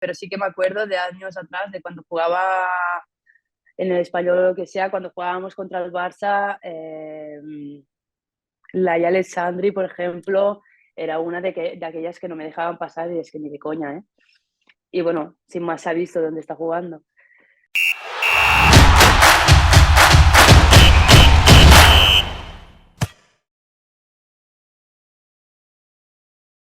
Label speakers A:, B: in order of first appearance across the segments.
A: pero sí que me acuerdo de años atrás, de cuando jugaba en el Español o lo que sea, cuando jugábamos contra el Barça, la Yala Alessandri, por ejemplo, era una de aquellas que no me dejaban pasar y es que ni de coña, ¿eh? Y bueno, sin más se ha visto dónde está jugando.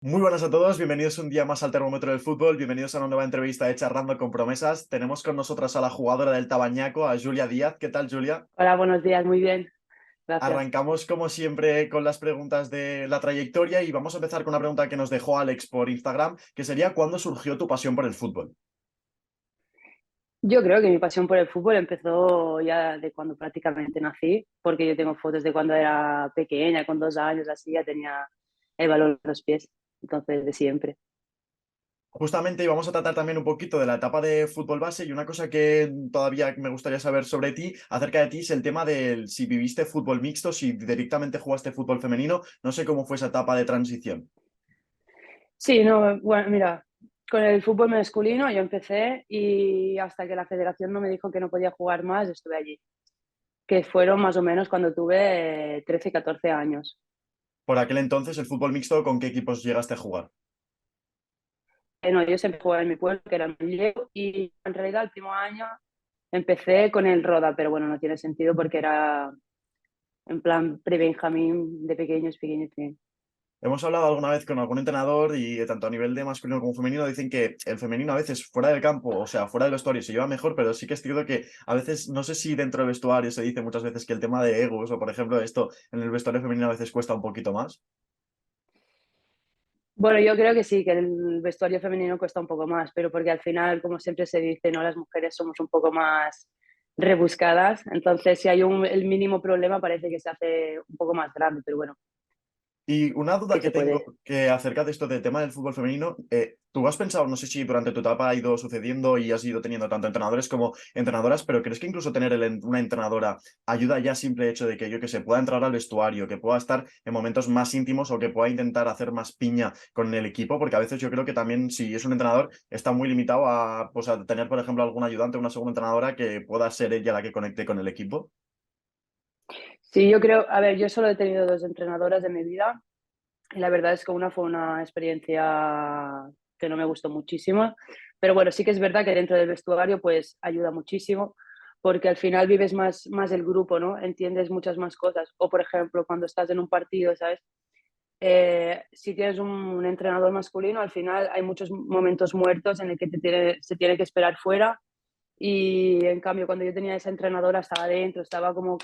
B: Muy buenas a todos, bienvenidos un día más al Termómetro del Fútbol, bienvenidos a una nueva entrevista de Charlando con Promesas. Tenemos con nosotras a la jugadora del Tabañaco, a Julia Díaz. ¿Qué tal, Julia?
A: Hola, buenos días, muy bien, gracias.
B: Arrancamos como siempre con las preguntas de la trayectoria y vamos a empezar con una pregunta que nos dejó Alex por Instagram, que sería ¿cuándo surgió tu pasión por el fútbol?
A: Yo creo que mi pasión por el fútbol empezó ya de cuando prácticamente nací, porque yo tengo fotos de cuando era pequeña, con 2 años, así ya tenía el balón en los pies, entonces de siempre.
B: Justamente y vamos a tratar también un poquito de la etapa de fútbol base y una cosa que todavía me gustaría saber sobre ti, acerca de ti, es el tema del si viviste fútbol mixto, si directamente jugaste fútbol femenino, no sé cómo fue esa etapa de transición.
A: Sí, no, bueno, mira, con el fútbol masculino yo empecé y hasta que la federación no me dijo que no podía jugar más, estuve allí, que fueron más o menos cuando tuve 13, 14 años.
B: Por aquel entonces, el fútbol mixto, ¿con qué equipos llegaste a jugar?
A: No, yo siempre jugaba en mi pueblo, que era el Manlleu, y en realidad el último año empecé con el Roda, pero bueno, no tiene sentido porque era en plan pre-Benjamín, de pequeños, pequeños, pequeños.
B: Hemos hablado alguna vez con algún entrenador y tanto a nivel de masculino como femenino dicen que el femenino a veces fuera del campo, o sea, fuera del vestuario se lleva mejor, pero sí que es cierto que a veces, no sé si dentro del vestuario se dice muchas veces que el tema de egos o por ejemplo esto en el vestuario femenino a veces cuesta un poquito más.
A: Bueno, yo creo que sí, que el vestuario femenino cuesta un poco más, pero porque al final, como siempre se dice, ¿no? Las mujeres somos un poco más rebuscadas, entonces si hay el mínimo problema parece que se hace un poco más grande, pero bueno,
B: Y una duda
A: que
B: que
A: se
B: tengo
A: puede.
B: que acerca de esto del tema del fútbol femenino, tú has pensado, no sé si durante tu etapa ha ido sucediendo y has ido teniendo tanto entrenadores como entrenadoras, pero ¿crees que incluso tener una entrenadora ayuda ya simple hecho de que yo que sé, pueda entrar al vestuario, que pueda estar en momentos más íntimos o que pueda intentar hacer más piña con el equipo? Porque a veces yo creo que también si es un entrenador está muy limitado a, pues, a tener, por ejemplo, algún ayudante o una segunda entrenadora que pueda ser ella la que conecte con el equipo.
A: Sí, yo creo, a ver, yo solo he tenido 2 entrenadoras en mi vida y la verdad es que una fue una experiencia que no me gustó muchísimo, pero bueno, sí que es verdad que dentro del vestuario pues ayuda muchísimo porque al final vives más el grupo, ¿no? Entiendes muchas más cosas. O por ejemplo, cuando estás en un partido, ¿sabes? Si tienes un entrenador masculino, al final hay muchos momentos muertos en el que se tiene que esperar fuera y en cambio cuando yo tenía esa entrenadora estaba dentro, estaba como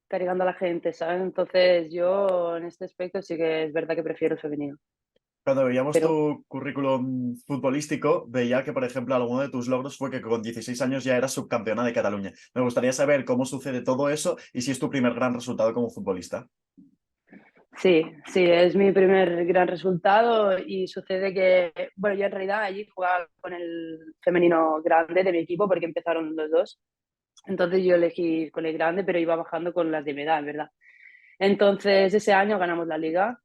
A: cargando a la gente, ¿sabes? Entonces yo en este aspecto sí que es verdad que prefiero el femenino,
B: Cuando veíamos
A: pero
B: tu currículum futbolístico, veía que, por ejemplo, alguno de tus logros fue que con 16 años ya eras subcampeona de Cataluña. Me gustaría saber cómo sucede todo eso y si es tu primer gran resultado como futbolista.
A: sí, sí, es mi primer gran resultado y sucede que, bueno, yo en realidad allí jugaba con el femenino grande de mi equipo porque empezaron los dos. Entonces yo elegí con el grande, pero iba bajando con las de mi edad, en verdad. Entonces ese año ganamos la liga.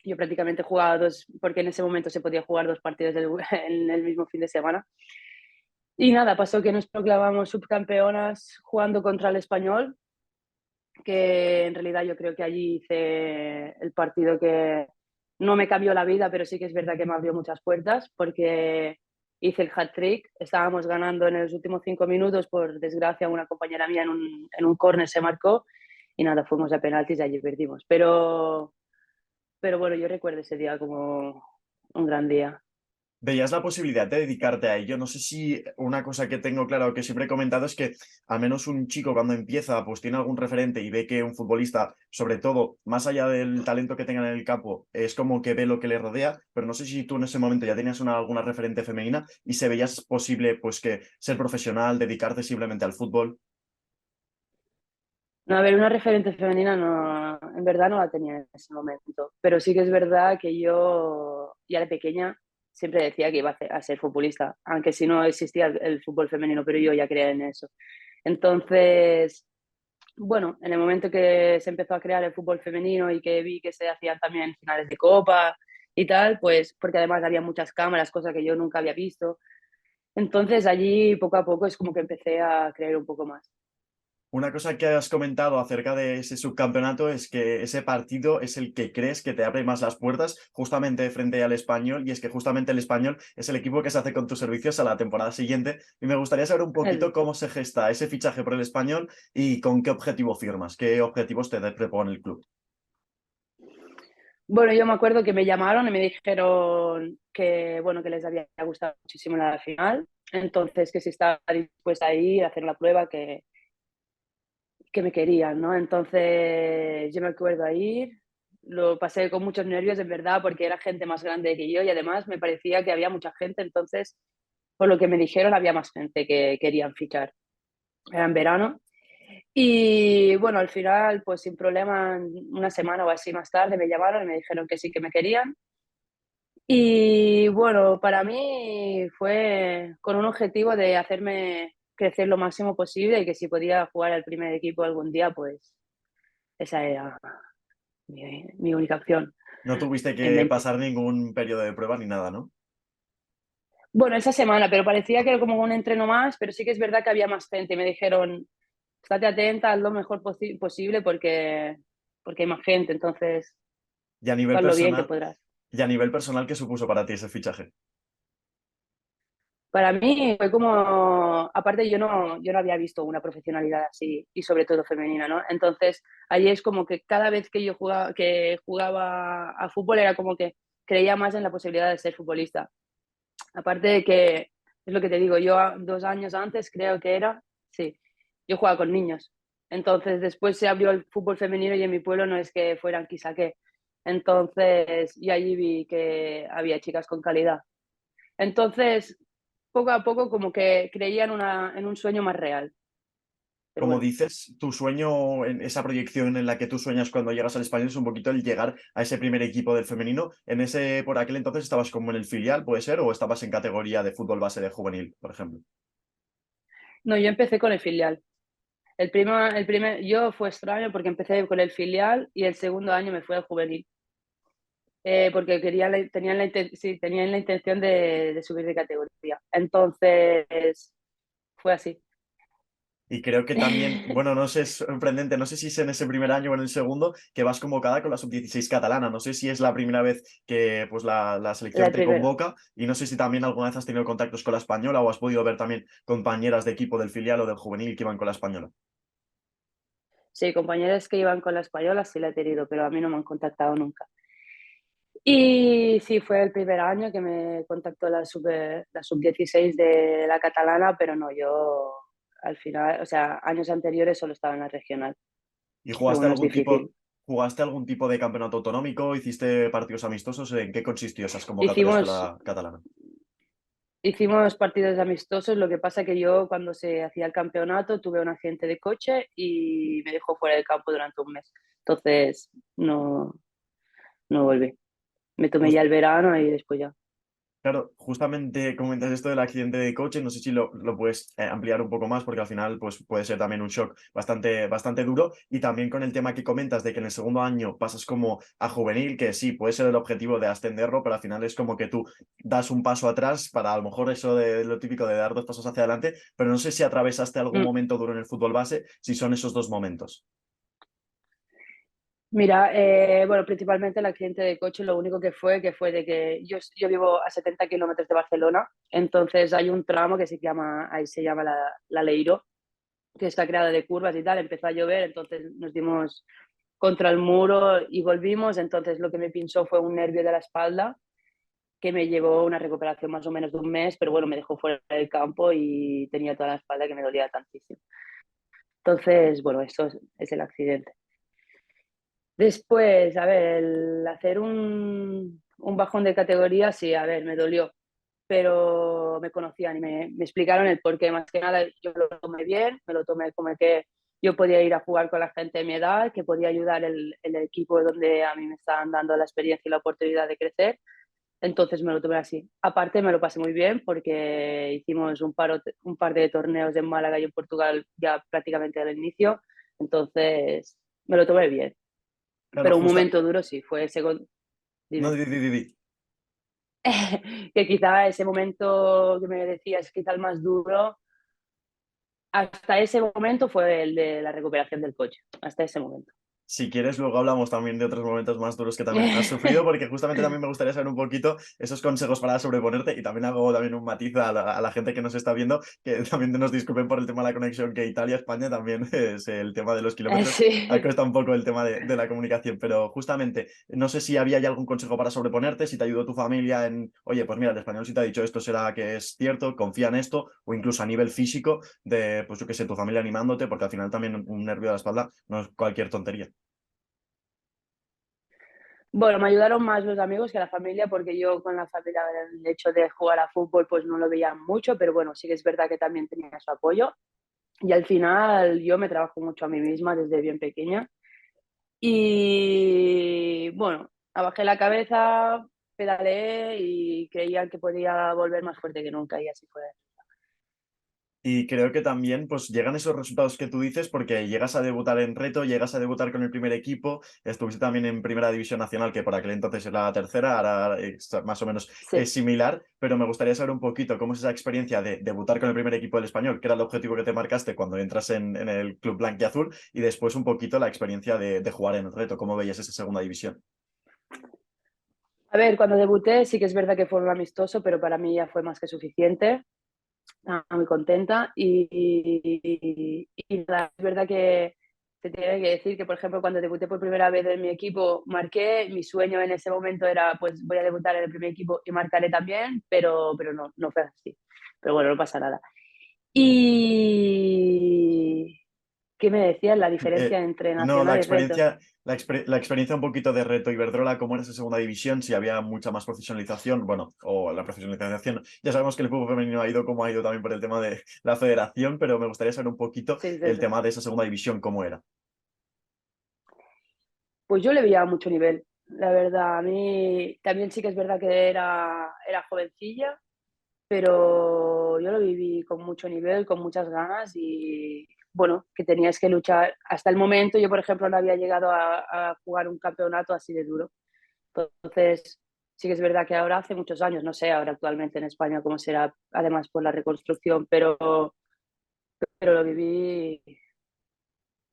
A: Yo prácticamente jugaba dos, porque en ese momento se podía jugar 2 partidos en el mismo fin de semana. Y nada, pasó que nos proclamamos subcampeonas jugando contra el Español, que en realidad yo creo que allí hice el partido que no me cambió la vida, pero sí que es verdad que me abrió muchas puertas, porque hice el hat-trick, estábamos ganando en los últimos 5 minutos, por desgracia una compañera mía en un córner se marcó y nada, fuimos a penaltis y allí perdimos. Pero bueno, yo recuerdo ese día como un gran día.
B: ¿Veías la posibilidad de dedicarte a ello? No sé si una cosa que tengo claro que siempre he comentado es que al menos un chico cuando empieza pues tiene algún referente y ve que un futbolista, sobre todo, más allá del talento que tenga en el campo, es como que ve lo que le rodea, pero no sé si tú en ese momento ya tenías alguna referente femenina y se veías posible pues que ser profesional, dedicarte simplemente al fútbol.
A: No, a ver, una referente femenina no, en verdad no la tenía en ese momento, pero sí que es verdad que yo ya de pequeña siempre decía que iba a ser futbolista, aunque si no existía el fútbol femenino, pero yo ya creía en eso. Entonces, bueno, en el momento que se empezó a crear el fútbol femenino y que vi que se hacían también finales de copa y tal, pues porque además había muchas cámaras, cosa que yo nunca había visto. Entonces allí poco a poco es como que empecé a creer un poco más.
B: Una cosa que has comentado acerca de ese subcampeonato es que ese partido es el que crees que te abre más las puertas justamente frente al Español, y es que justamente el Español es el equipo que se hace con tus servicios a la temporada siguiente, y me gustaría saber un poquito cómo se gesta ese fichaje por el Español y con qué objetivo firmas, qué objetivos te propone el club.
A: Bueno, yo me acuerdo que me llamaron y me dijeron que, bueno, que les había gustado muchísimo la final, entonces que si estaba dispuesta a ir a hacer la prueba, que me querían, ¿no? Entonces yo me acuerdo a ir, lo pasé con muchos nervios, en verdad, porque era gente más grande que yo y además me parecía que había mucha gente, entonces, por lo que me dijeron, había más gente que querían fichar. Era en verano. Y bueno, al final, pues sin problema, una semana o así más tarde me llamaron y me dijeron que sí que me querían. Y bueno, para mí fue con un objetivo de hacerme crecer lo máximo posible y que si podía jugar al primer equipo algún día, pues esa era mi única opción
B: No tuviste
A: en
B: que
A: mente.
B: pasar ningún periodo de prueba ni nada, ¿no?
A: Bueno, esa semana, pero parecía que era como un entreno más, pero sí que es verdad que había más gente. Me dijeron, estate atenta, haz lo mejor posible porque hay más gente, entonces,
B: Y a nivel
A: tú haz lo bien que
B: personal,
A: podrás.
B: ¿qué supuso para ti ese fichaje?
A: Para mí fue como, aparte yo no había visto una profesionalidad así y sobre todo femenina, ¿no? Entonces ahí es como que cada vez que jugaba a fútbol era como que creía más en la posibilidad de ser futbolista. Aparte de que, es lo que te digo, yo 2 años antes creo que era, sí, yo jugaba con niños. Entonces después se abrió el fútbol femenino y en mi pueblo no es que fueran quizá que. Entonces, y allí vi que había chicas con calidad. Entonces, poco a poco como que creía en un sueño más real. Pero
B: Como
A: bueno,
B: dices, tu sueño, en esa proyección en la que tú sueñas cuando llegas al Español es un poquito el llegar a ese primer equipo del femenino. Por aquel entonces estabas como en el filial, ¿puede ser? ¿O estabas en categoría de fútbol base de juvenil, por ejemplo?
A: no, yo empecé con el filial. Yo fue extraño porque empecé con el filial y el segundo año me fui al juvenil. Porque tenían la intención de subir de categoría. Entonces, fue así.
B: Y creo que también, bueno, no sé, es sorprendente, no sé si es en ese primer año o en el segundo, que vas convocada con la sub-16 catalana. No sé si es la primera vez que pues la selección
A: La
B: te
A: primera.
B: convoca, y no sé si también alguna vez has tenido contactos con la española o has podido ver también compañeras de equipo del filial o del juvenil que iban con la española.
A: Sí, compañeros que iban con la española sí la he tenido, pero a mí no me han contactado nunca. Y sí, fue el primer año que me contactó la sub-16 de la catalana, pero no, yo al final, o sea, años anteriores solo estaba en la regional.
B: ¿Y
A: Pero bueno, es difícil.
B: jugaste algún tipo de campeonato autonómico? ¿Hiciste partidos amistosos? ¿En qué consistió esas convocatorias con
A: Hicimos,
B: la catalana?
A: hicimos partidos amistosos, lo que pasa que yo cuando se hacía el campeonato tuve un accidente de coche y me dejó fuera del campo durante un mes. Entonces, no, no volví. Me tomé ya el verano y después ya.
B: Claro, justamente comentas esto del accidente de coche, no sé si lo puedes ampliar un poco más, porque al final pues, puede ser también un shock bastante duro, y también con el tema que comentas de que en el segundo año pasas como a juvenil, que sí, puede ser el objetivo de ascenderlo, pero al final es como que tú das un paso atrás para a lo mejor eso de lo típico de dar dos pasos hacia adelante, pero no sé si atravesaste algún
A: Mm.
B: momento duro en el fútbol base, si son esos dos momentos.
A: Mira, bueno, principalmente el accidente de coche, lo único que fue de que yo vivo a 70 kilómetros de Barcelona, entonces hay un tramo que se llama, ahí se llama la Leiro, que está creada de curvas y tal, empezó a llover, entonces nos dimos contra el muro y volvimos, entonces lo que me pinchó fue un nervio de la espalda, que me llevó una recuperación más o menos de un mes, pero bueno, me dejó fuera del campo y tenía toda la espalda que me dolía tantísimo. Entonces, bueno, eso es el accidente. Después, a ver, el hacer un bajón de categoría, sí, a ver, me dolió, pero me conocían y me explicaron el porqué. Más que nada, yo lo tomé bien, me lo tomé como que yo podía ir a jugar con la gente de mi edad, que podía ayudar el equipo donde a mí me estaban dando la experiencia y la oportunidad de crecer. Entonces me lo tomé así. Aparte, me lo pasé muy bien porque hicimos un par de torneos en Málaga y en Portugal ya prácticamente al inicio. Entonces, me lo tomé bien.
B: Claro,
A: Pero un momento duro sí, fue segundo.
B: no,
A: Dime.
B: di.
A: que quizá ese momento que me decías, quizá el más duro, hasta ese momento fue el de la recuperación del coche, hasta ese momento.
B: Si quieres, luego hablamos también de otros momentos más duros que también has sufrido, porque justamente también me gustaría saber un poquito esos consejos para sobreponerte y también hago también un matiz a la gente que nos está viendo, que también nos disculpen por el tema de la conexión, que Italia-España también es el tema de los kilómetros. Ha
A: Sí.
B: costado un poco el tema de la comunicación, pero justamente no sé si había ya algún consejo para sobreponerte, si te ayudó tu familia en, oye, pues mira, el español si te ha dicho esto será que es cierto, confía en esto, o incluso a nivel físico, de, pues yo qué sé, tu familia animándote, porque al final también un nervio de la espalda no es cualquier tontería.
A: Bueno, me ayudaron más los amigos que la familia, porque yo con la familia el hecho de jugar a fútbol pues no lo veía mucho, pero bueno, sí que es verdad que también tenía su apoyo. Y al final yo me trabajo mucho a mí misma desde bien pequeña. Y bueno, abajé la cabeza, pedaleé y creía que podía volver más fuerte que nunca y así fue.
B: Y creo que también pues llegan esos resultados que tú dices porque llegas a debutar en Reto, llegas a debutar con el primer equipo, estuviste también en Primera División Nacional, que por aquel entonces era la tercera, ahora más o menos es
A: Sí.
B: similar, pero me gustaría saber un poquito cómo es esa experiencia de debutar con el primer equipo del Español, que era el objetivo que te marcaste cuando entras en el Club Blanquiazul, y después un poquito la experiencia de jugar en el Reto, cómo veías esa segunda división.
A: A ver, cuando debuté sí que es verdad que fue un amistoso, pero para mí ya fue más que suficiente. Estaba muy contenta y nada, es verdad que te tiene que decir que, por ejemplo, cuando debuté por primera vez en mi equipo, marqué, mi sueño en ese momento era, pues voy a debutar en el primer equipo y marcaré también, pero no, no fue así. Pero bueno, no pasa nada. ¿Y qué me decías? La diferencia
B: Eh,
A: entre
B: no,
A: nacional y reto.
B: la experiencia un poquito de Reto Iberdrola, cómo era esa segunda división, si había mucha más profesionalización, bueno, o la profesionalización. Ya sabemos que el fútbol femenino ha ido como ha ido también por el tema de la federación, pero me gustaría saber un poquito
A: Sí, sí,
B: el
A: sí.
B: tema de esa segunda división, cómo era.
A: Pues yo le veía mucho nivel, la verdad. A mí también sí que es verdad que era jovencilla, pero yo lo viví con mucho nivel, con muchas ganas y bueno, que tenías que luchar. Hasta el momento yo, por ejemplo, no había llegado a jugar un campeonato así de duro. Entonces, sí que es verdad que ahora hace muchos años, no sé ahora actualmente en España cómo será, además por la reconstrucción, pero lo viví,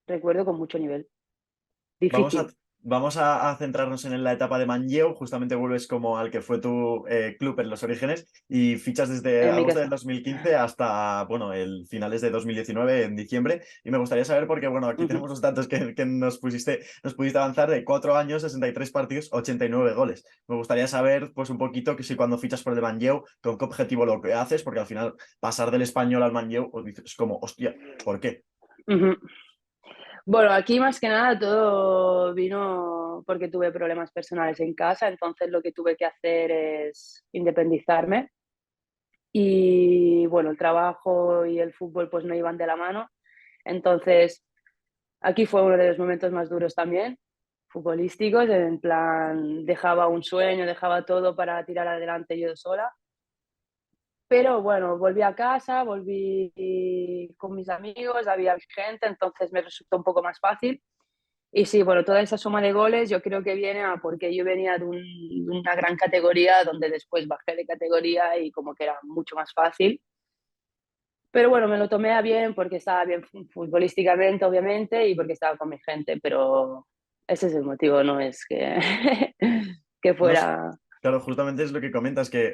A: recuerdo, con mucho nivel.
B: Vamos a,
A: Difícil
B: vamos a centrarnos en la etapa de Manlleu. Justamente vuelves como al que fue tu club en los orígenes y fichas desde
A: en mi
B: agosto del
A: casa.
B: 2015 hasta, bueno, el finales de 2019 en diciembre. Y me gustaría saber, porque, bueno, aquí
A: Ujú.
B: tenemos los datos que nos pudiste avanzar de 4 años, 63 partidos, 89 goles. Me gustaría saber, pues, un poquito que si cuando fichas por el de Manlleu, con qué objetivo lo que haces, porque al final pasar del español al Manlleu, pues, dices, es como, hostia, ¿por qué?
A: Ujú. Bueno, aquí más que nada todo vino porque tuve problemas personales en casa, entonces lo que tuve que hacer es independizarme y bueno, el trabajo y el fútbol pues no iban de la mano, entonces aquí fue uno de los momentos más duros también, futbolísticos, en plan dejaba un sueño, dejaba todo para tirar adelante yo sola, pero bueno, volví a casa, volví con mis amigos, había gente, entonces me resultó un poco más fácil. Y sí, bueno, toda esa suma de goles yo creo que viene a porque yo venía de una gran categoría donde después bajé de categoría y como que era mucho más fácil. Pero bueno, me lo tomé a bien porque estaba bien futbolísticamente, obviamente, y porque estaba con mi gente, pero ese es el motivo, no es que, que
B: No,
A: fuera...
B: claro, justamente es lo que comentas, que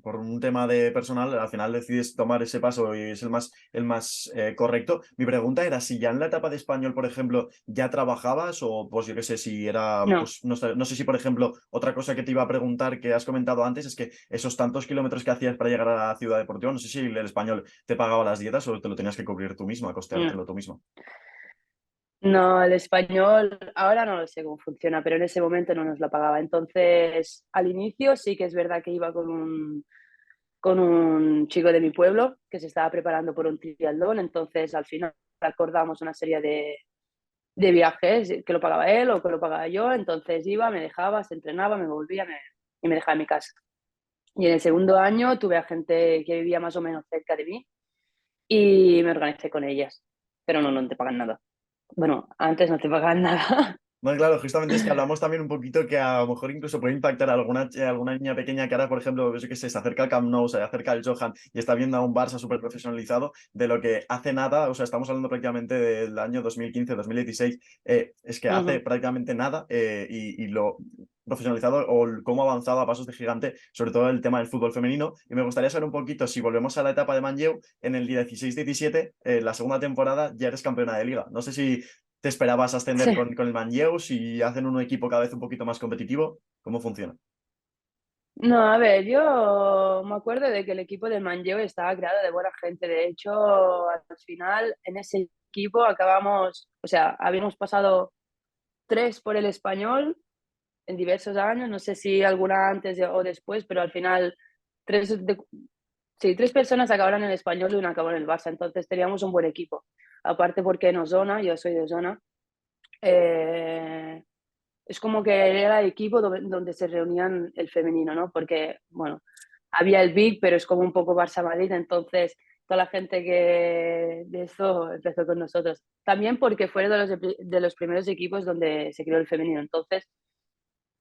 B: por un tema de personal al final decides tomar ese paso y es el más correcto. Mi pregunta era si ya en la etapa de español, por ejemplo, ya trabajabas o pues yo qué sé, si era,
A: No,
B: pues no sé si, por ejemplo, otra cosa que te iba a preguntar que has comentado antes es que esos tantos kilómetros que hacías para llegar a la ciudad deportiva, no sé si el español te pagaba las dietas o te lo tenías que cubrir tú misma,
A: no.
B: costeártelo tú mismo.
A: No, el español, ahora no lo sé cómo funciona, pero en ese momento no nos lo pagaba. Entonces, al inicio sí que es verdad que iba con un chico de mi pueblo que se estaba preparando por un triatlón, entonces al final acordamos una serie de viajes que lo pagaba él o que lo pagaba yo, entonces iba, me dejaba, se entrenaba, me volvía y me dejaba en mi casa. Y en el segundo año tuve a gente que vivía más o menos cerca de mí y me organicé con ellas, pero no te pagan nada. Bueno, antes no te pagaban nada.
B: No, claro, justamente es que hablamos también un poquito que a lo mejor incluso puede impactar a alguna niña pequeña que ahora, por ejemplo, yo qué sé, se acerca al Camp Nou, se acerca al Johan y está viendo a un Barça súper profesionalizado, de lo que hace nada, o sea, estamos hablando prácticamente del año 2015-2016, es que hace
A: Ujú.
B: prácticamente nada y lo profesionalizado o cómo ha avanzado a pasos de gigante, sobre todo el tema del fútbol femenino. Y me gustaría saber un poquito, si volvemos a la etapa de Manlleu, en el 16-17, la segunda temporada, ya eres campeona de liga. No sé si te esperabas ascender
A: Sí.
B: con el Manlleu, si hacen un equipo cada vez un poquito más competitivo, ¿cómo funciona?
A: No, a ver, yo me acuerdo de que el equipo del Manlleu estaba creado de buena gente. De hecho, al final, en ese equipo acabamos, o sea, habíamos pasado tres por el Español en diversos años, no sé si alguna antes o después, pero al final tres, sí, tres personas acabaron en el Español y una acabó en el Barça, entonces teníamos un buen equipo. Aparte porque en Osona, yo soy de Osona, eh, es como que era el equipo donde se reunían el femenino, ¿no? Porque, bueno, había el Big, pero es como un poco Barça-Madrid, entonces toda la gente que de eso empezó con nosotros. También porque fue de los primeros equipos donde se creó el femenino, entonces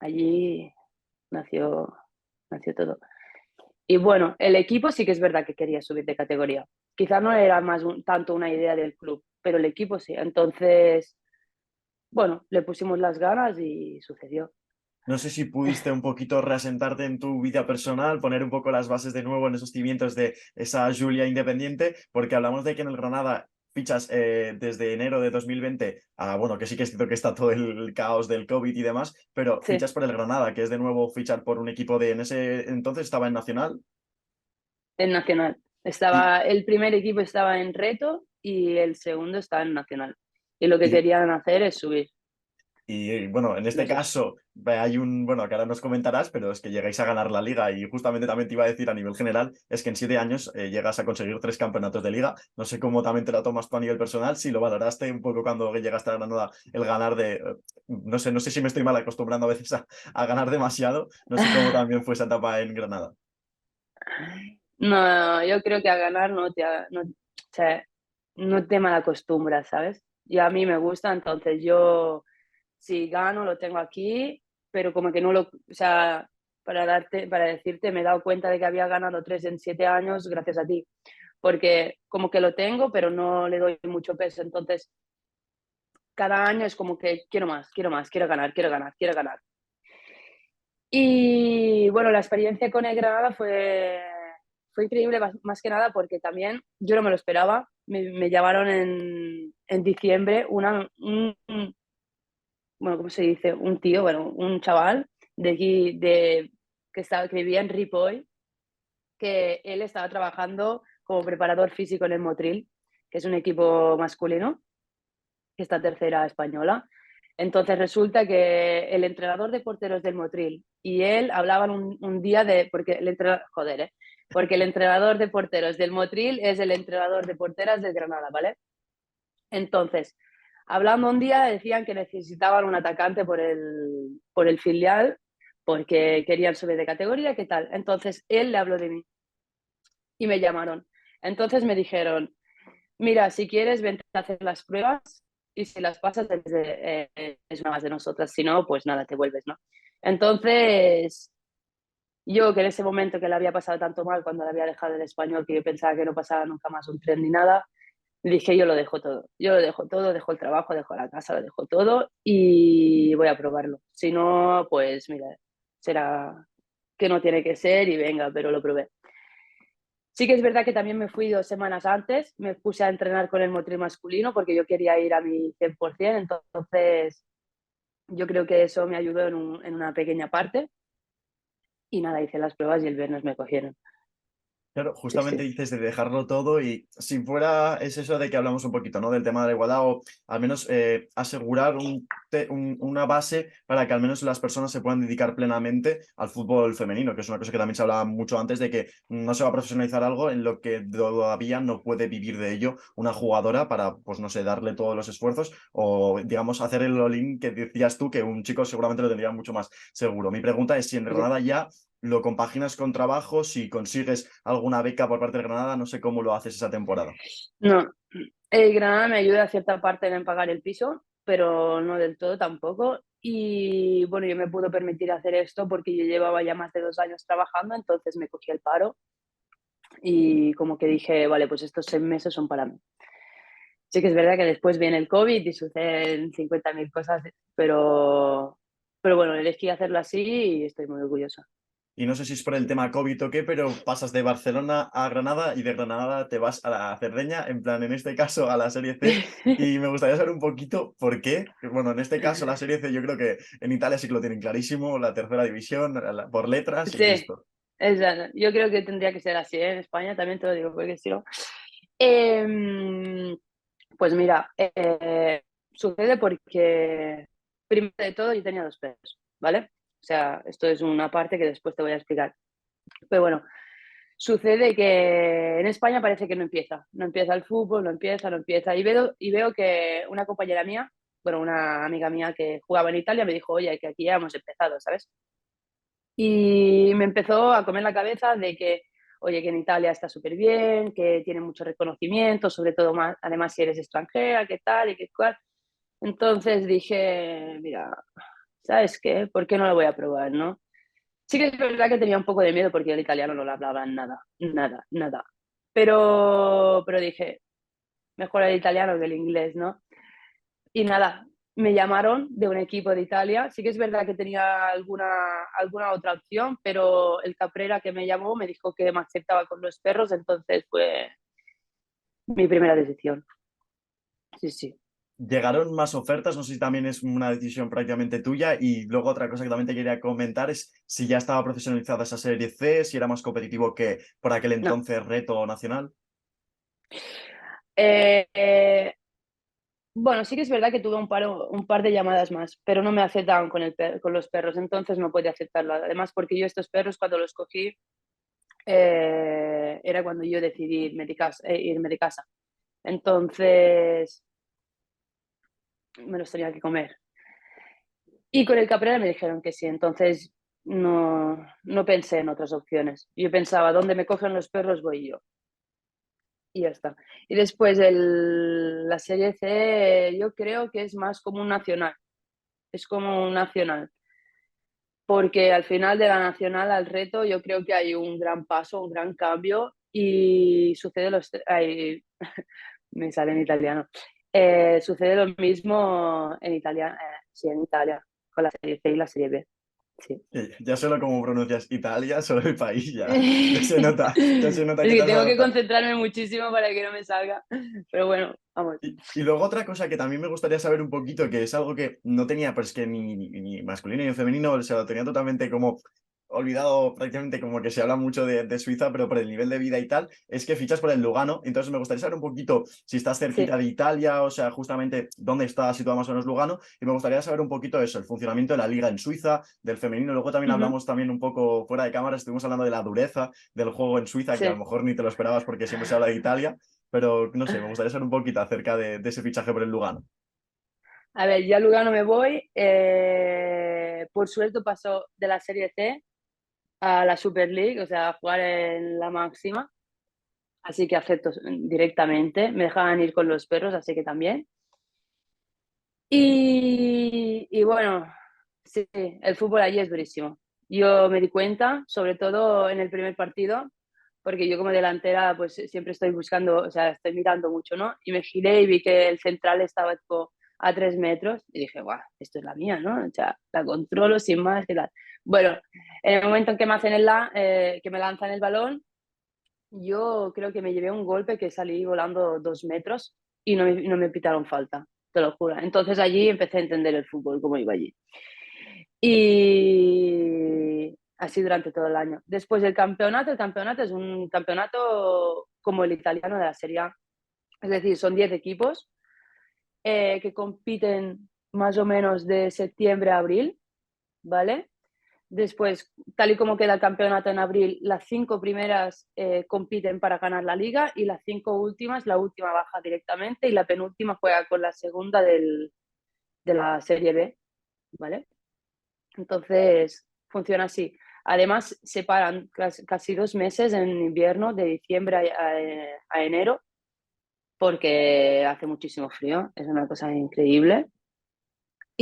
A: allí nació, nació todo. Y bueno, el equipo sí que es verdad que quería subir de categoría. Quizá no era más tanto una idea del club, pero el equipo sí. Entonces, bueno, le pusimos las ganas y sucedió.
B: No sé si pudiste un poquito reasentarte en tu vida personal, poner un poco las bases de nuevo en esos cimientos de esa Julia independiente, porque hablamos de que en el Granada fichas desde enero de 2020 a, bueno, que sí que es cierto que está todo el caos del COVID y demás, pero
A: Sí,
B: fichas por el Granada, que es de nuevo fichar por un equipo en ese entonces estaba en Nacional.
A: en Nacional.
B: Y,
A: El primer equipo estaba en Reto y el segundo estaba en Nacional. Y lo que
B: y
A: querían hacer es subir
B: Y bueno, en este
A: los dos.
B: caso hay bueno, que ahora nos comentarás, pero es que llegáis a ganar la liga y justamente también te iba a decir a nivel general, es que en 7 años llegas a conseguir 3 campeonatos de liga. No sé cómo también te lo tomas tú a nivel personal, si lo valoraste un poco cuando llegaste a Granada, el ganar no sé si me estoy mal acostumbrando a veces a ganar demasiado, no sé cómo también fue esa etapa en Granada.
A: No, yo creo que a ganar o sea, no te malacostumbras, ¿sabes? Y a mí me gusta, entonces yo si gano lo tengo aquí, pero como que no lo, o sea, para decirte, me he dado cuenta de que había ganado 3 en 7 años gracias a ti, porque como que lo tengo, pero no le doy mucho peso, entonces cada año es como que quiero más, quiero más, quiero ganar, quiero ganar, quiero ganar. Y bueno, la experiencia con el Granada fue increíble, más que nada porque también yo no me lo esperaba. Me llamaron en diciembre bueno, ¿cómo se dice? Un tío, bueno, un chaval de aquí, que vivía en Ripoll, que él estaba trabajando como preparador físico en el Motril, que es un equipo masculino, que está tercera española. Entonces resulta que el entrenador de porteros del Motril y él hablaban un día porque el entrenador, joder, porque el entrenador de porteros del Motril es el entrenador de porteras del Granada, ¿vale? Entonces, hablando un día, decían que necesitaban un atacante por el filial porque querían subir de categoría, ¿qué tal? Entonces, él le habló de mí y me llamaron. Entonces me dijeron, mira, si quieres, vente a hacer las pruebas y si las pasas, es una más de nosotras. Si no, pues nada, te vuelves, ¿no? Entonces, yo que en ese momento que le había pasado tanto mal cuando le había dejado el español, que yo pensaba que no pasaba nunca más un tren ni nada, dije, yo lo dejo todo. Yo lo dejo todo, dejo el trabajo, dejo la casa, lo dejo todo y voy a probarlo. Si no, pues mira, será que no tiene que ser y venga, pero lo probé. Sí que es verdad que también me fui 2 semanas antes, me puse a entrenar con el motril masculino porque yo quería ir a mi 100%, entonces yo creo que eso me ayudó en una pequeña parte y nada, hice las pruebas y el viernes me cogieron.
B: Claro,
A: Sí,
B: justamente
A: sí.
B: dices de dejarlo todo y si fuera, es eso de que hablamos un poquito, ¿no? Del tema de la igualdad o al menos asegurar una base para que al menos las personas se puedan dedicar plenamente al fútbol femenino, que es una cosa que también se hablaba mucho antes de que no se va a profesionalizar algo en lo que todavía no puede vivir de ello una jugadora para, pues no sé, darle todos los esfuerzos o, digamos, hacer el all-in que decías tú, que un chico seguramente lo tendría mucho más seguro. Mi pregunta es si en
A: Sí.
B: Granada ya lo compaginas con trabajo, si consigues alguna beca por parte de Granada, no sé cómo lo haces esa temporada.
A: No, el Granada me ayuda a cierta parte en pagar el piso, pero no del todo tampoco. Y bueno, yo me pude permitir hacer esto porque yo llevaba ya más de 2 años trabajando, entonces me cogí el paro y como que dije, vale, pues estos 6 meses son para mí. Sí que es verdad que después viene el COVID y suceden 50.000 cosas, pero bueno, elegí hacerlo así y estoy muy orgullosa.
B: Y no sé si es por el tema COVID o qué, pero pasas de Barcelona a Granada y de Granada te vas a la Cerdeña, en plan, en este caso a la Serie C. Y me gustaría saber un poquito por qué. Bueno, en este caso la Serie C yo creo que en Italia sí que lo tienen clarísimo, la tercera división, por letras y
A: Sí,
B: listo.
A: yo creo que tendría que ser así, ¿eh? En España también te lo digo, porque si no... Em, pues mira, sucede porque, primero de todo, yo tenía 2 perros, ¿vale? O sea, esto es una parte que después te voy a explicar. Pero bueno, sucede que en España parece que no empieza el fútbol, no empieza. Y veo que una compañera mía, bueno, una amiga mía que jugaba en Italia me dijo, oye, que aquí ya hemos empezado, ¿sabes? Y me empezó a comer la cabeza de que, oye, que en Italia está súper bien, que tiene mucho reconocimiento, sobre todo más, además si eres extranjera, qué tal y qué cual. Entonces dije, mira, ¿sabes qué? ¿Por qué no lo voy a probar, no? Sí que es verdad que tenía un poco de miedo porque el italiano no lo hablaba nada, nada, nada. Pero dije, mejor el italiano que el inglés, ¿no? Y nada, me llamaron de un equipo de Italia. Sí que es verdad que tenía alguna otra opción, pero el Caprera que me llamó me dijo que me aceptaba con los perros, entonces fue mi primera decisión. Sí, sí.
B: Llegaron más ofertas, no sé si también es una decisión prácticamente tuya. Y luego otra cosa que también te quería comentar es si ya estaba profesionalizada esa Serie C, si era más competitivo que por aquel
A: No.
B: entonces Reto Nacional.
A: Eh, eh, bueno, sí que es verdad que tuve un par de llamadas más, pero no me aceptaban con los perros, entonces no podía aceptarlo. Además, porque yo estos perros cuando los cogí era cuando yo decidí irme de casa. Entonces me los tenía que comer. Y con el Caprera me dijeron que sí, entonces no pensé en otras opciones. Yo pensaba, ¿dónde me cogen los perros voy yo? Y ya está. Y después la serie C yo creo que es más como un nacional, es como un nacional, porque al final de la nacional al reto yo creo que hay un gran paso, un gran cambio y me sale en italiano. Sucede lo mismo en Italia, sí, en Italia, con la serie C y la serie B. Sí.
B: Ya solo como pronuncias Italia, solo el país, ya se nota
A: Es
B: que te
A: que
B: has
A: tengo que
B: adaptado.
A: concentrarme muchísimo para que no me salga. Pero bueno, vamos.
B: Y luego otra cosa que también me gustaría saber un poquito, que es algo que no tenía, pues que ni masculino ni femenino, se lo tenía totalmente como olvidado, prácticamente como que se habla mucho de Suiza, pero por el nivel de vida y tal, es que fichas por el Lugano. Entonces me gustaría saber un poquito si estás cerquita
A: Sí,
B: de Italia, o sea, justamente dónde está situado más o menos Lugano, y me gustaría saber un poquito eso, el funcionamiento de la liga en Suiza, del femenino. Luego también
A: ujú,
B: hablamos también un poco fuera de cámara, estuvimos hablando de la dureza del juego en Suiza, que a lo
A: sí.
B: mejor ni te lo esperabas porque siempre se habla de Italia. Pero no sé, me gustaría saber un poquito acerca de ese fichaje por el Lugano.
A: A ver, ya a Lugano me voy. Por suerte pasó de la Serie C a la Super League, o sea, a jugar en la máxima. Así que acepto directamente. Me dejaban ir con los perros, así que también. Y bueno, sí, el fútbol allí es durísimo. Yo me di cuenta, sobre todo en el primer partido, porque yo como delantera pues siempre estoy buscando, o sea, estoy mirando mucho, ¿no? Y me giré y vi que el central estaba tipo a 3 metros y dije, guau, esto es la mía, ¿no? O sea, la controlo sin más, ¿qué tal? Bueno, en el momento en que que me lanzan el balón, yo creo que me llevé un golpe que salí volando 2 metros y no me pitaron falta, te lo juro. Entonces allí empecé a entender el fútbol, cómo iba allí. Y así durante todo el año. Después el campeonato es un campeonato como el italiano de la Serie A. Es decir, son 10 equipos que compiten más o menos de septiembre a abril, ¿vale? Después, tal y como queda el campeonato en abril, las 5 primeras compiten para ganar la liga y las 5 últimas, la última baja directamente y la penúltima juega con la segunda de la Serie B, ¿vale? Entonces, funciona así. Además, separan casi 2 meses en invierno, de diciembre a enero, porque hace muchísimo frío, es una cosa increíble.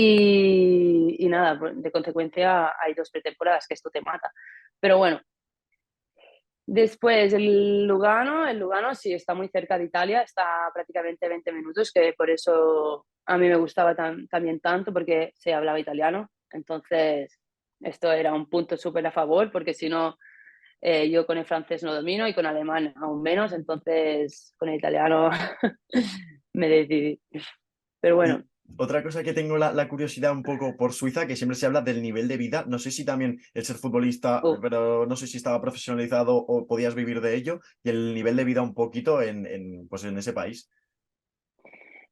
A: Y nada, de consecuencia hay 2 pretemporadas, que esto te mata. Pero bueno, después el Lugano sí está muy cerca de Italia, está prácticamente 20 minutos, que por eso a mí me gustaba también tanto, porque se hablaba italiano. Entonces, esto era un punto súper a favor, porque si no, yo con el francés no domino y con alemán aún menos, entonces con el italiano me decidí. Pero bueno,
B: Y otra cosa que tengo la curiosidad un poco por Suiza, que siempre se habla del nivel de vida. No sé si también el ser futbolista,
A: uf,
B: pero no sé si estaba profesionalizado o podías vivir de ello, y el nivel de vida un poquito pues en ese país.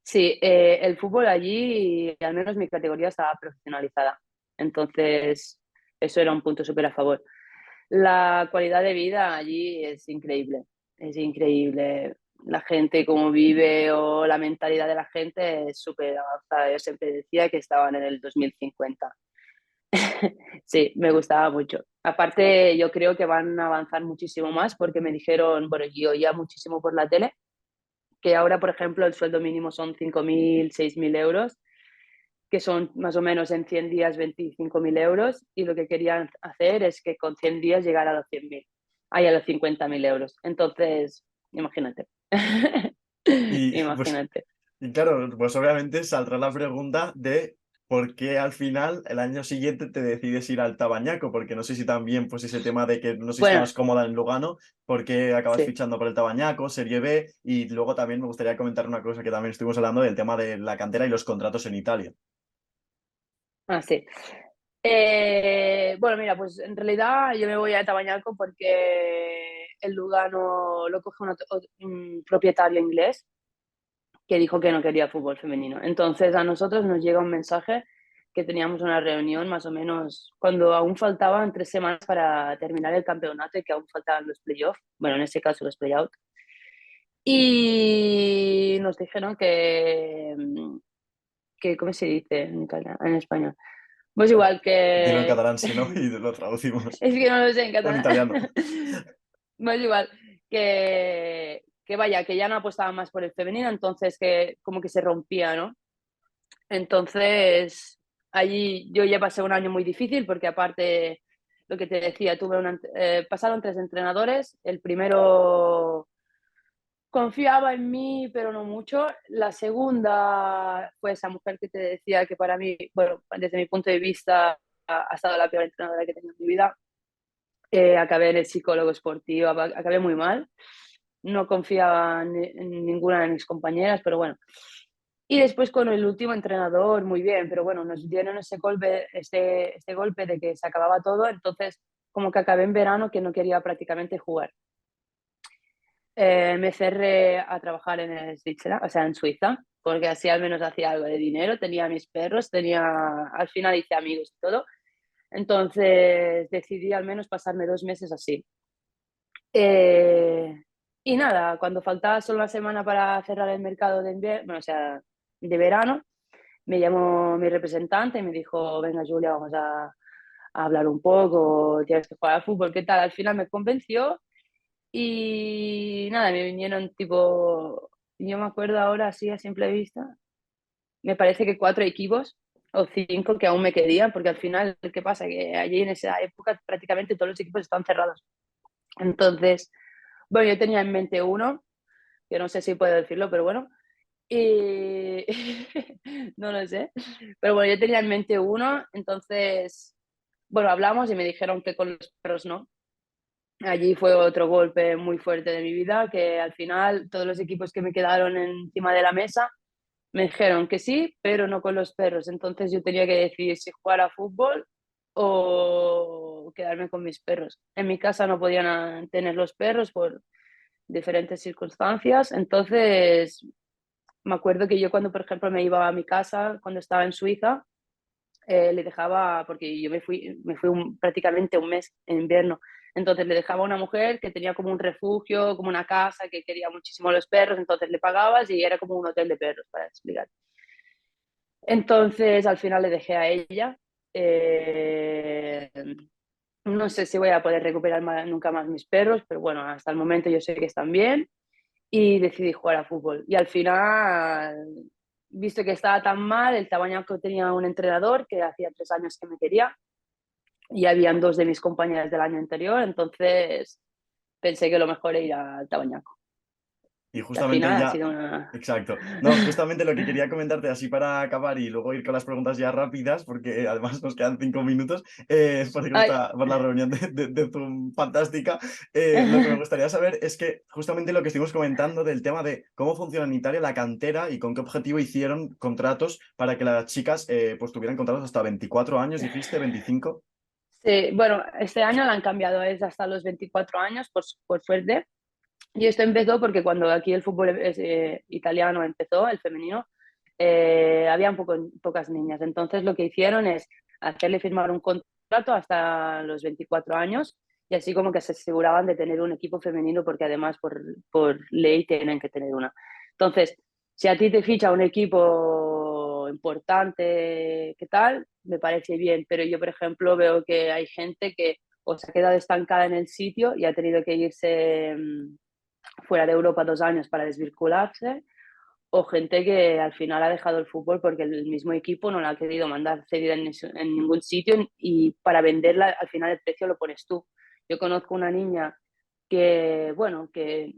A: sí, el fútbol allí, al menos mi categoría, estaba profesionalizada. Entonces, eso era un punto súper a favor. La calidad de vida allí es increíble, es increíble. La gente, cómo vive o la mentalidad de la gente es súper avanzada. Yo siempre decía que estaban en el 2050. Sí, me gustaba mucho. Aparte, yo creo que van a avanzar muchísimo más porque me dijeron, bueno, yo ya muchísimo por la tele, que ahora, por ejemplo, el sueldo mínimo son 5.000, 6.000 euros, que son más o menos en 100 días 25.000 euros, y lo que querían hacer es que con 100 días llegara a los 100.000, ahí a los 50.000 euros. Entonces, imagínate.
B: Y pues,
A: Imagínate.
B: y claro, pues obviamente saldrá la pregunta de por qué al final el año siguiente te decides ir al Tabañaco, porque no sé si también pues ese tema de que no sé si
A: Bueno,
B: estabas cómoda en Lugano, por qué acabas
A: sí,
B: fichando por el Tabañaco, Serie B, y luego también me gustaría comentar una cosa que también estuvimos hablando del tema de la cantera y los contratos en Italia.
A: sí. Bueno, mira, pues en realidad yo me voy a Tabañaco porque el Lugano lo coge un propietario inglés que dijo que no quería fútbol femenino. Entonces a nosotros nos llega un mensaje que teníamos una reunión más o menos cuando aún faltaban 3 semanas para terminar el campeonato y que aún faltaban los playoffs, bueno, en este caso los play-out. Y nos dijeron que ¿cómo se dice en español? Pues igual
B: Dilo en
A: que,
B: catalán si no y lo traducimos.
A: es que no lo sé en
B: O en
A: catalán.
B: italiano.
A: Pues igual que vaya, que ya no apostaban más por el femenino, entonces que como que se rompía, ¿no? Entonces, allí yo ya pasé un año muy difícil porque aparte, lo que te decía, pasaron 3 entrenadores. El primero confiaba en mí, pero no mucho. La segunda fue esa mujer que te decía que para mí, bueno, desde mi punto de vista, ha estado la peor entrenadora que he tenido en mi vida. Acabé en el psicólogo esportivo, acabé muy mal. No confiaba en ninguna de mis compañeras, pero bueno. Y después con el último entrenador, muy bien, pero bueno, nos dieron este golpe de que se acababa todo, entonces como que acabé en verano que no quería prácticamente jugar. Me cerré a trabajar en el Svizzera, o sea, en Suiza, porque así al menos hacía algo de dinero, tenía mis perros, al final hice amigos y todo, entonces decidí al menos pasarme 2 meses así. Eh, y nada, cuando faltaba solo una semana para cerrar el mercado de invierno, bueno, o sea, de verano, me llamó mi representante y me dijo, venga Julia, vamos a hablar un poco, tienes que jugar al fútbol, ¿qué tal? Al final me convenció y nada, me vinieron tipo, yo me acuerdo ahora así a simple vista, me parece que 4 equipos o 5 que aún me querían, porque al final, ¿qué pasa? Que allí en esa época prácticamente todos los equipos están cerrados. Entonces, bueno, yo tenía en mente uno, que no sé si puedo decirlo, pero bueno, y no lo sé. Pero bueno, yo tenía en mente uno, entonces, bueno, hablamos y me dijeron que con los perros no. Allí fue otro golpe muy fuerte de mi vida, que al final todos los equipos que me quedaron encima de la mesa me dijeron que sí, pero no con los perros. Entonces yo tenía que decidir si jugar a fútbol o quedarme con mis perros. En mi casa no podían tener los perros por diferentes circunstancias, entonces me acuerdo que yo cuando, por ejemplo, me iba a mi casa, cuando estaba en Suiza, le dejaba, porque yo me fui prácticamente un mes en invierno, entonces le dejaba a una mujer que tenía como un refugio, como una casa, que quería muchísimo a los perros, entonces le pagabas y era como un hotel de perros, para explicar. Entonces al final le dejé a ella. Eh, no sé si voy a poder recuperar nunca más mis perros, pero bueno, hasta el momento yo sé que están bien y decidí jugar a fútbol. Y al final visto que estaba tan mal, el Tabañaco tenía un entrenador que hacía 3 años que me quería y habían 2 de mis compañeras del año anterior, entonces pensé que lo mejor era ir al Tabañaco.
B: Y
A: Que al
B: justamente
A: final ha
B: ya,
A: sido una...
B: exacto. No, justamente lo que quería comentarte así para acabar y luego ir con las preguntas ya rápidas, porque además nos quedan 5 minutos, porque
A: Ay.
B: por la reunión de Zoom fantástica. Lo que me gustaría saber es que justamente lo que estuvimos comentando del tema de cómo funciona en Italia la cantera y con qué objetivo hicieron contratos para que las chicas pues tuvieran contratos hasta 24 años, dijiste, 25.
A: Sí, bueno, este año la han cambiado, es hasta los 24 años, por suerte. Y esto empezó porque cuando aquí el fútbol italiano empezó, el femenino, había pocas niñas. Entonces lo que hicieron es hacerle firmar un contrato hasta los 24 años y así como que se aseguraban de tener un equipo femenino porque además por ley tienen que tener una. Entonces, si a ti te ficha un equipo importante, ¿qué tal? Me parece bien, pero yo, por ejemplo, veo que hay gente que o se ha quedado estancada en el sitio y ha tenido que irse fuera de Europa 2 años para desvincularse, o gente que al final ha dejado el fútbol porque el mismo equipo no la ha querido mandar cedida en ningún sitio y para venderla al final el precio lo pones tú. Yo conozco una niña que, bueno, que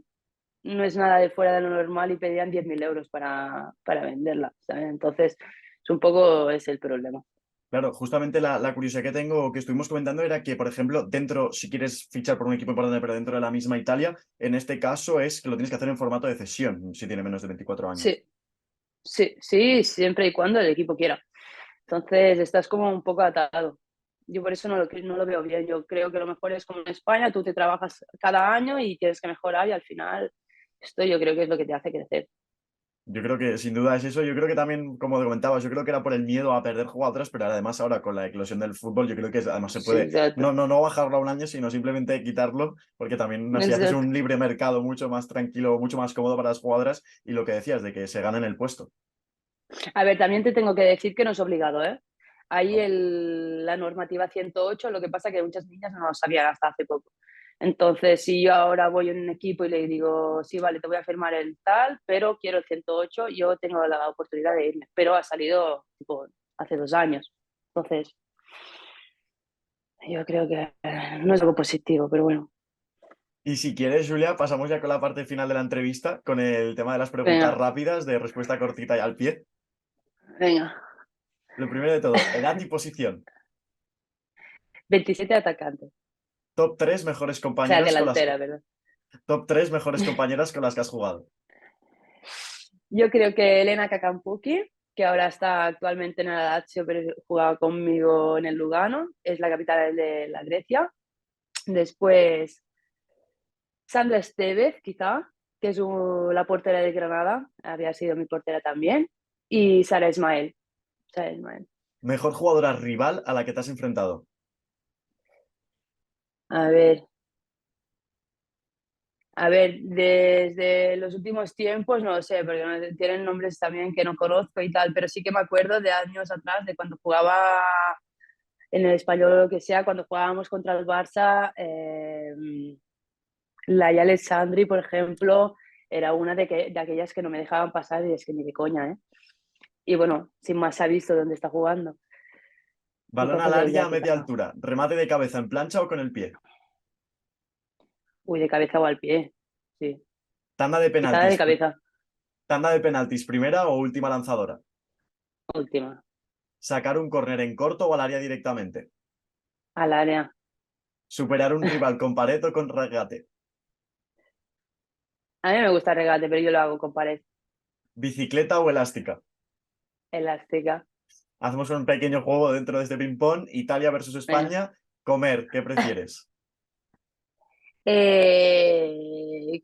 A: no es nada de fuera de lo normal y pedían 10.000 euros para venderla, ¿sabes? Entonces, es un poco es el problema.
B: Claro, justamente la curiosidad que tengo, que estuvimos comentando, era que, por ejemplo, dentro, si quieres fichar por un equipo importante, pero dentro de la misma Italia, en este caso es que lo tienes que hacer en formato de cesión, si tiene menos de 24 años.
A: Sí, sí, sí, siempre y cuando el equipo quiera. Entonces, estás como un poco atado. Yo por eso no lo veo bien. Yo creo que lo mejor es como en España, tú te trabajas cada año y tienes que mejorar y al final esto yo creo que es lo que te hace crecer.
B: Yo creo que sin duda es eso. Yo creo que también, como te comentabas, yo creo que era por el miedo a perder jugadoras, pero además ahora con la eclosión del fútbol, yo creo que además se
A: Sí,
B: puede
A: exacto.
B: no bajarlo a un año, sino simplemente quitarlo, porque también así haces
A: Exacto.
B: un libre mercado mucho más tranquilo, mucho más cómodo para las jugadoras y lo que decías, de que se ganen el puesto.
A: A ver, también te tengo que decir que no es obligado, ¿eh? Ahí la normativa 108, lo que pasa es que muchas niñas no lo sabían hasta hace poco. Entonces, si yo ahora voy en un equipo y le digo, sí, vale, te voy a firmar el tal, pero quiero el 108, yo tengo la oportunidad de irme. Pero ha salido tipo, hace 2 años. Entonces, yo creo que no es algo positivo, pero bueno.
B: Y si quieres, Julia, pasamos ya con la parte final de la entrevista, con el tema de las preguntas
A: Venga,
B: rápidas, de respuesta cortita y al pie.
A: venga.
B: Lo primero de todo, edad y posición.
A: 27 atacantes.
B: Top 3 mejores
A: O sea,
B: compañeras con las
A: delantera, ¿verdad?
B: top 3 mejores compañeras con las que has jugado.
A: Yo creo que Elena Kakampuki, que ahora está actualmente en el Lazio, pero jugaba conmigo en el Lugano, es la capital de la Grecia. Después, Sandra Estevez, quizá, que es la portera de Granada, había sido mi portera también. Y Sara Ismael. Sara Ismael.
B: Mejor jugadora rival a la que te has enfrentado.
A: A ver, a ver, desde los últimos tiempos, no lo sé, porque tienen nombres también que no conozco y tal, pero sí que me acuerdo de años atrás, de cuando jugaba en el español o lo que sea, cuando jugábamos contra el Barça, Laia Alessandri, por ejemplo, era una de aquellas que no me dejaban pasar y es que ni de coña, ¿eh? Y bueno, sin más se ha visto dónde está jugando.
B: Balón al
A: Entonces
B: área
A: ella
B: a media
A: quizá,
B: altura. Remate de cabeza en plancha o con el pie.
A: uy, de cabeza o al pie, sí,
B: Tanda de
A: quizá
B: penaltis.
A: de cabeza,
B: Tanda de penaltis, primera o última lanzadora.
A: última,
B: Sacar un córner en corto o al área directamente.
A: al área.
B: Superar un rival con pared o con regate.
A: A mí me gusta el regate, pero yo lo hago con pared
B: Bicicleta o elástica.
A: elástica.
B: Hacemos un pequeño juego dentro de este ping-pong. Italia versus
A: Venga.
B: España. Comer, ¿qué prefieres?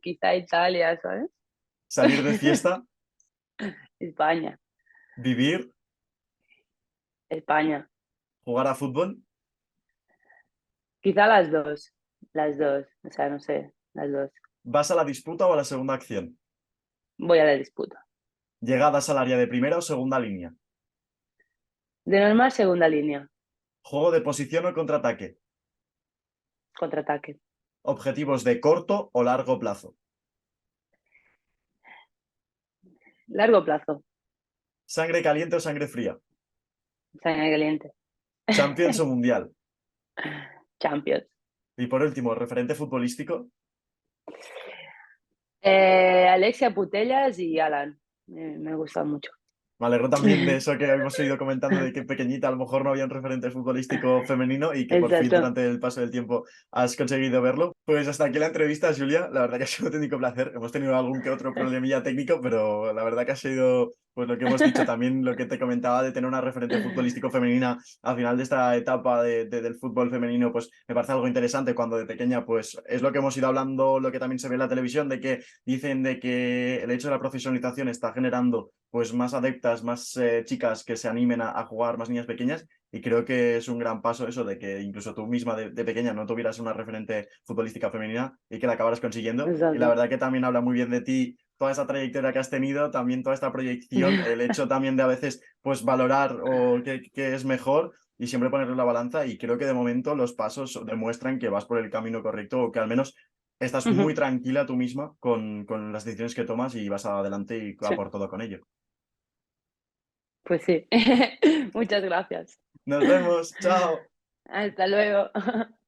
A: Quizá Italia, ¿sabes?
B: Salir de fiesta,
A: España,
B: vivir,
A: España.
B: jugar a fútbol.
A: Quizá las dos, o sea, no sé, las dos.
B: ¿Vas a la disputa o a la segunda acción?
A: Voy a la disputa.
B: Llegadas al área de primera o segunda línea.
A: De normal, segunda línea,
B: Juego de posición o contraataque.
A: contraataque.
B: Objetivos de corto o largo plazo.
A: Largo plazo.
B: ¿Sangre caliente o sangre fría?
A: Sangre caliente.
B: ¿Champions o Mundial?
A: Champions.
B: Y por último, referente futbolístico.
A: Alexia Putellas y Alan. Me gustan mucho.
B: Me alegro también de eso que hemos ido comentando, de que pequeñita a lo mejor no había un referente futbolístico femenino y que por fin
A: Exacto.
B: durante el paso del tiempo has conseguido verlo. Pues hasta aquí la entrevista, Julia. La verdad que ha sido un auténtico placer. Hemos tenido algún que otro problemilla técnico, pero la verdad que ha sido, pues lo que hemos dicho también, lo que te comentaba de tener una referente futbolístico femenina al final de esta etapa del fútbol femenino, pues me parece algo interesante cuando de pequeña, pues es lo que hemos ido hablando, lo que también se ve en la televisión, de que dicen de que el hecho de la profesionalización está generando pues más adeptas, más chicas que se animen a jugar, más niñas pequeñas, y creo que es un gran paso eso de que incluso tú misma de pequeña no tuvieras una referente futbolística femenina y que la acabaras consiguiendo. Y la
A: Exacto.
B: verdad que también habla muy bien de ti toda esa trayectoria que has tenido, también toda esta proyección, el hecho también de a veces pues valorar o qué es mejor y siempre ponerlo en la balanza, y creo que de momento los pasos demuestran que vas por el camino correcto o que al menos estás muy tranquila tú misma con las decisiones que tomas y vas adelante y a
A: Sí,
B: por todo con ello.
A: pues sí. Muchas gracias.
B: Nos vemos, chao.
A: Hasta luego.